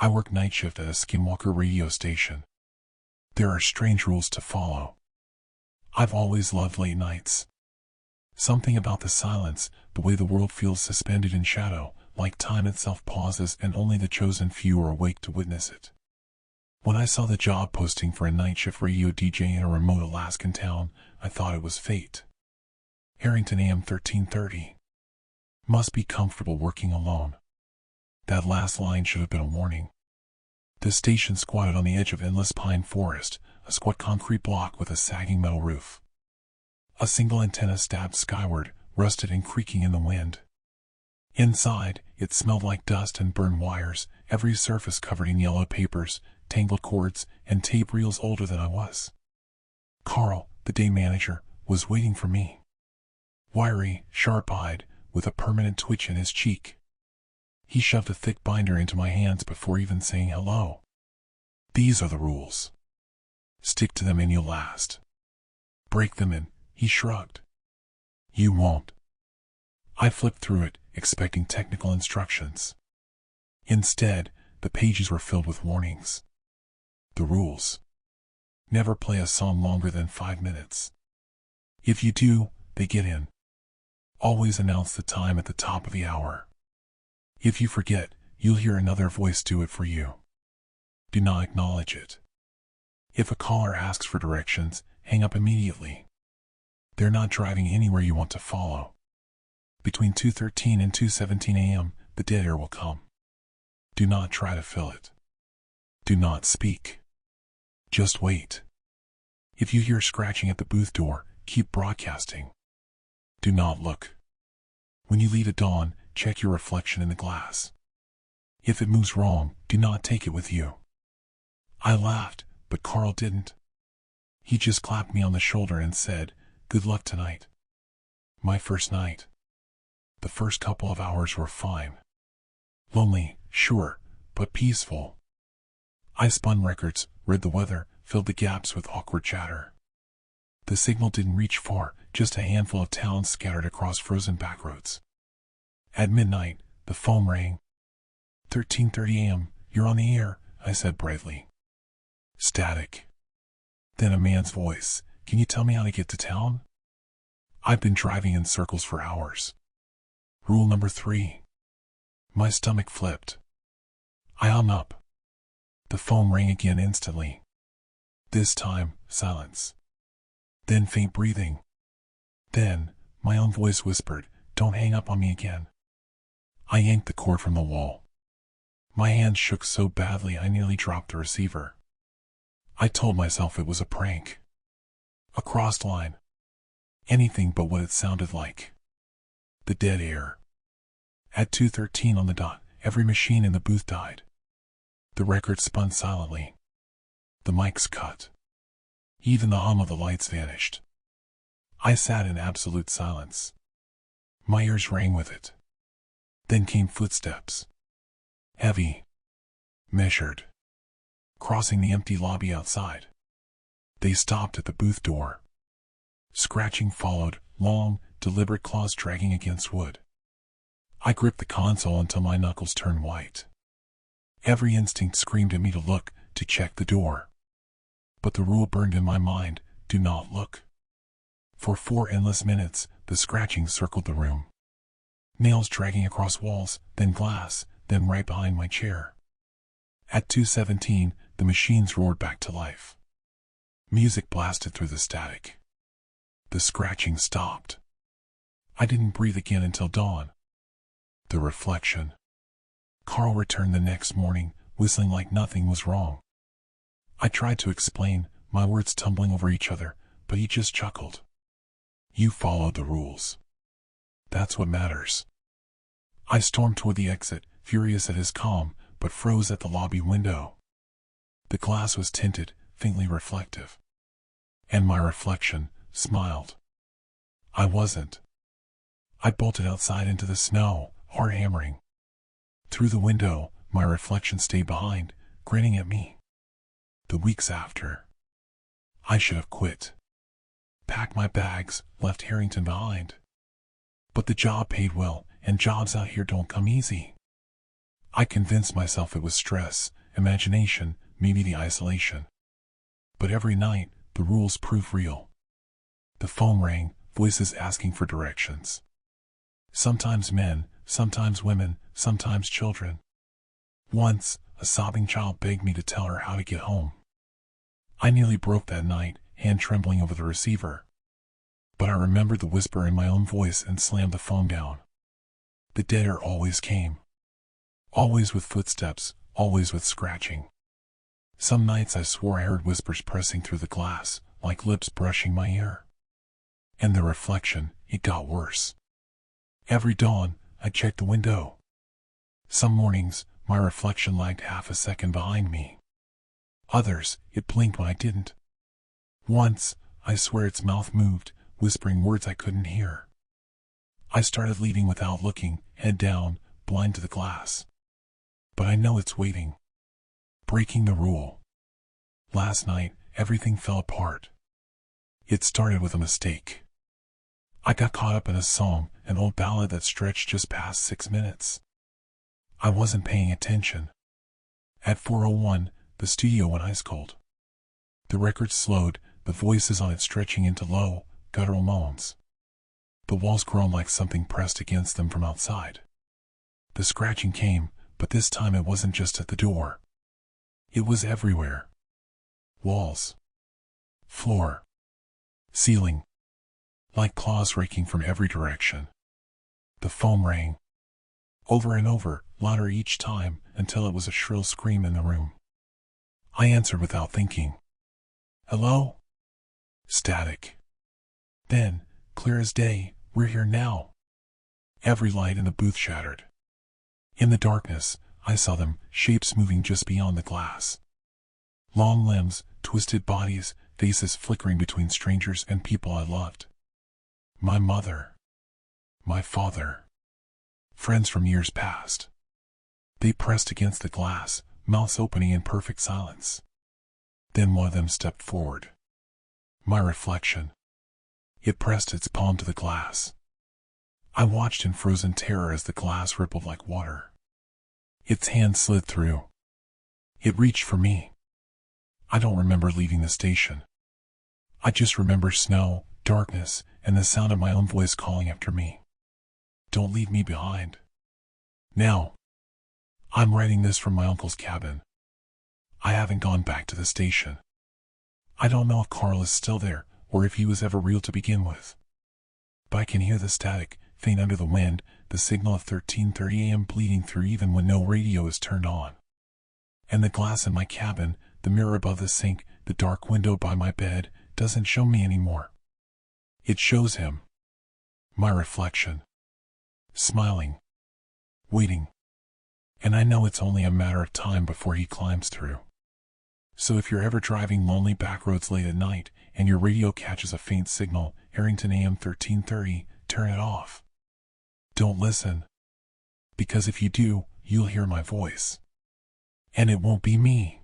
I work night shift at a Skinwalker radio station. There are strange rules to follow. I've always loved late nights. Something about the silence, the way the world feels suspended in shadow, like time itself pauses and only the chosen few are awake to witness it. When I saw the job posting for a night shift radio DJ in a remote Alaskan town, I thought it was fate. Harrington AM 1330. Must be comfortable working alone. That last line should have been a warning. The station squatted on the edge of endless pine forest, a squat concrete block with a sagging metal roof. A single antenna stabbed skyward, rusted and creaking in the wind. Inside, it smelled like dust and burned wires, every surface covered in yellow papers, tangled cords, and tape reels older than I was. Carl, the day manager, was waiting for me. Wiry, sharp-eyed, with a permanent twitch in his cheek. He shoved a thick binder into my hands before even saying hello. These are the rules. Stick to them and you'll last. Break them and, he shrugged. You won't. I flipped through it, expecting technical instructions. Instead, the pages were filled with warnings. The rules. Never play a song longer than 5 minutes. If you do, they get in. Always announce the time at the top of the hour. If you forget, you'll hear another voice do it for you. Do not acknowledge it. If a caller asks for directions, hang up immediately. They're not driving anywhere you want to follow. Between 2:13 and 2:17 a.m., the dead air will come. Do not try to fill it. Do not speak. Just wait. If you hear scratching at the booth door, keep broadcasting. Do not look. When you leave at dawn, check your reflection in the glass. If it moves wrong, do not take it with you. I laughed, but Carl didn't. He just clapped me on the shoulder and said, "Good luck tonight." My first night. The first couple of hours were fine. Lonely, sure, but peaceful. I spun records, read the weather, filled the gaps with awkward chatter. The signal didn't reach far, just a handful of towns scattered across frozen backroads. At midnight, the phone rang. 13:30 a.m., you're on the air, I said brightly. Static. Then a man's voice, can you tell me how to get to town? I've been driving in circles for hours. Rule number 3. My stomach flipped. I hung up. The phone rang again instantly. This time, silence. Then faint breathing. Then, my own voice whispered, don't hang up on me again. I yanked the cord from the wall. My hand shook so badly I nearly dropped the receiver. I told myself it was a prank. A crossed line. Anything but what it sounded like. The dead air. At 2:13 on the dot, every machine in the booth died. The record spun silently. The mics cut. Even the hum of the lights vanished. I sat in absolute silence. My ears rang with it. Then came footsteps. Heavy. Measured. Crossing the empty lobby outside. They stopped at the booth door. Scratching followed, long, deliberate claws dragging against wood. I gripped the console until my knuckles turned white. Every instinct screamed at me to look, to check the door. But the rule burned in my mind, do not look. For 4 endless minutes, the scratching circled the room. Nails dragging across walls, then glass, then right behind my chair. At 2:17, the machines roared back to life. Music blasted through the static. The scratching stopped. I didn't breathe again until dawn. The reflection. Carl returned the next morning, whistling like nothing was wrong. I tried to explain, my words tumbling over each other, but he just chuckled. You followed the rules. That's what matters. I stormed toward the exit, furious at his calm, but froze at the lobby window. The glass was tinted, faintly reflective. And my reflection smiled. I wasn't. I bolted outside into the snow, heart hammering. Through the window, my reflection stayed behind, grinning at me. The weeks after. I should have quit. Packed my bags, left Harrington behind. But the job paid well, and jobs out here don't come easy. I convinced myself it was stress, imagination, maybe the isolation. But every night, the rules prove real. The phone rang, voices asking for directions. Sometimes men, sometimes women, sometimes children. Once, a sobbing child begged me to tell her how to get home. I nearly broke that night, hand trembling over the receiver. But I remembered the whisper in my own voice and slammed the phone down. The dead air always came. Always with footsteps, always with scratching. Some nights I swore I heard whispers pressing through the glass, like lips brushing my ear. And the reflection, it got worse. Every dawn, I checked the window. Some mornings, my reflection lagged half a second behind me. Others, it blinked when I didn't. Once, I swear its mouth moved, whispering words I couldn't hear. I started leaving without looking, head down, blind to the glass. But I know it's waiting. Breaking the rule. Last night, everything fell apart. It started with a mistake. I got caught up in a song, an old ballad that stretched just past 6 minutes. I wasn't paying attention. At 4:01, the studio went ice cold. The record slowed, the voices on it stretching into low, guttural moans. The walls groaned like something pressed against them from outside. The scratching came, but this time it wasn't just at the door. It was everywhere. Walls. Floor. Ceiling. Like claws raking from every direction. The phone rang. Over and over, louder each time, until it was a shrill scream in the room. I answered without thinking. Hello? Static. Then, clear as day, we're here now. Every light in the booth shattered. In the darkness, I saw them, shapes moving just beyond the glass. Long limbs, twisted bodies, faces flickering between strangers and people I loved. My mother. My father. Friends from years past. They pressed against the glass, mouths opening in perfect silence. Then one of them stepped forward. My reflection. It pressed its palm to the glass. I watched in frozen terror as the glass rippled like water. Its hand slid through. It reached for me. I don't remember leaving the station. I just remember snow, darkness, and the sound of my own voice calling after me. Don't leave me behind. Now. I'm writing this from my uncle's cabin. I haven't gone back to the station. I don't know if Carl is still there, or if he was ever real to begin with. But I can hear the static, faint under the wind, the signal of 13:30 a.m. bleeding through even when no radio is turned on. And the glass in my cabin, the mirror above the sink, the dark window by my bed, doesn't show me anymore. It shows him. My reflection. Smiling. Waiting. And I know it's only a matter of time before he climbs through. So if you're ever driving lonely back roads late at night, and your radio catches a faint signal, Harrington AM 1330, turn it off. Don't listen. Because if you do, you'll hear my voice. And it won't be me.